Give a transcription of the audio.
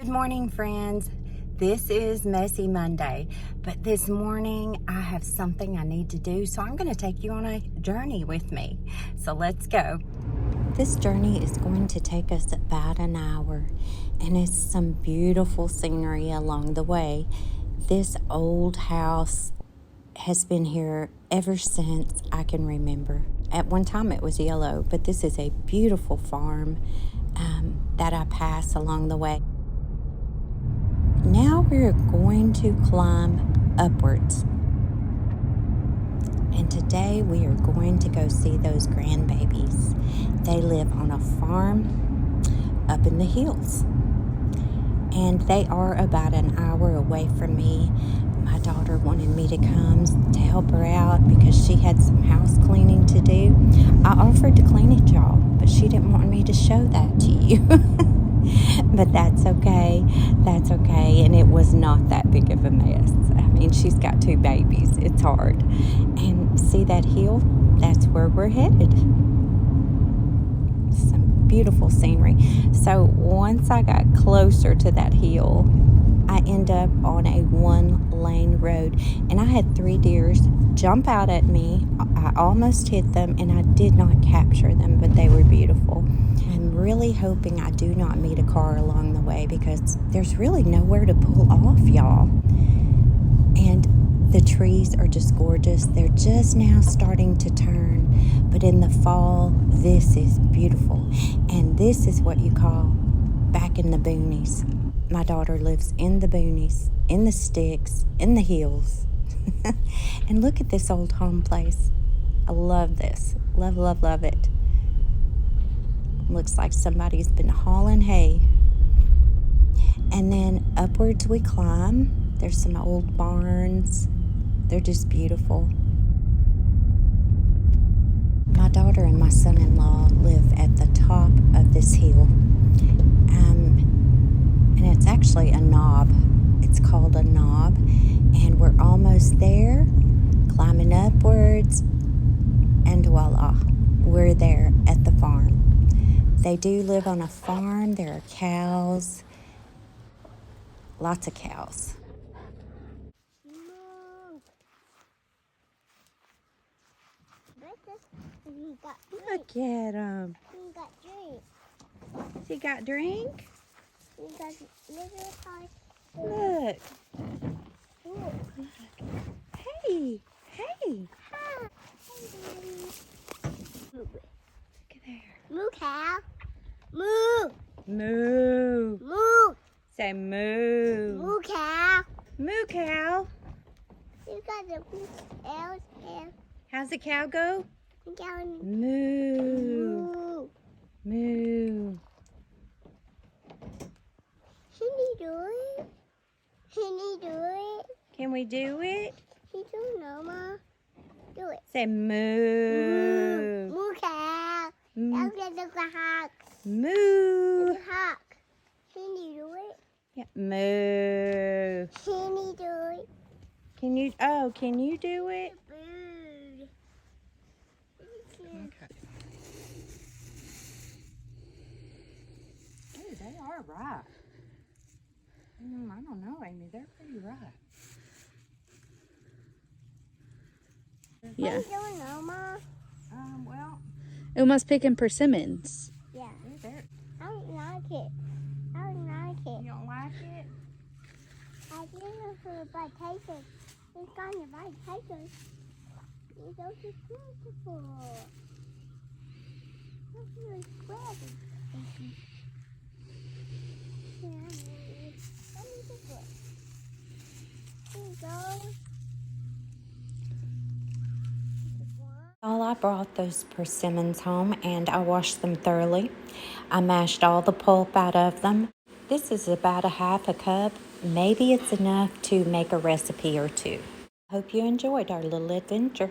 Good morning, friends. This is Messy Monday, but this morning I have something I need to do, so I'm going to take you on a journey with me. So let's go. This journey is going to take us about an hour, and it's some beautiful scenery along the way. This old house has been here ever since I can remember. At one time it was yellow, but this is a beautiful farm that I pass along the way. Now we're going to climb upwards. And today we are going to go see those grandbabies. They live on a farm up in the hills. And they are about an hour away from me. My daughter wanted me to come to help her out because she had some house cleaning to do. I offered to clean it, y'all, but she didn't want me to show that to you. But that's okay. That's okay. And it was not that big of a mess. I mean, she's got 2 babies. It's hard. And see that hill? That's where we're headed. Some beautiful scenery. So once I got closer to that hill, I end up on a 1-lane road. And I had 3 deers jump out at me. I almost hit them, and I did not capture them, but they were beautiful. I'm really hoping I do not meet a car along the way because there's really nowhere to pull off, y'all. And the trees are just gorgeous. They're just now starting to turn, but in the fall, this is beautiful. And this is what you call back in the boonies. My daughter lives in the boonies, in the sticks, in the hills. And look at this old home place. I love this. Love, love, love it. Looks like somebody's been hauling hay. And then upwards we climb. There's some old barns. They're just beautiful. My daughter and my son-in-law live at the top of this hill. And it's actually a knob. It's called a knob. And we're almost there, climbing upwards. And voila, we're there at the farm. They do live on a farm. There are cows. Lots of cows. Look at them. She got drink? Look. Hey. Hey. Look at there. Moo cow. Moo. Moo. Moo. Say moo. Moo cow. Moo cow. You got the L's here. How's the cow go? Down. Moo. Moo. Moo. Can you do it? Can you do it? Can we do it? You don't know, Ma. Do it. Say moo. Moo cow. Moo. Now get the hawk. Moo. The hawk. Can you do it? Yeah. Moo. Can you do it? Can you do it? Bird. Okay. Hey, they are ripe. I don't know, Amy. They're pretty ripe. Yeah. You don't know, Ma. Well, Uma's picking persimmons. Yeah. they're, I don't like it. I don't like it. you don't like it? I didn't for the potatoes. It's got the potatoes. It's so beautiful. It's really spreading. Let me do it. Here you go. Well, I brought those persimmons home and I washed them thoroughly. I mashed all the pulp out of them. This is about a half a cup. Maybe it's enough to make a recipe or 2. Hope you enjoyed our little adventure.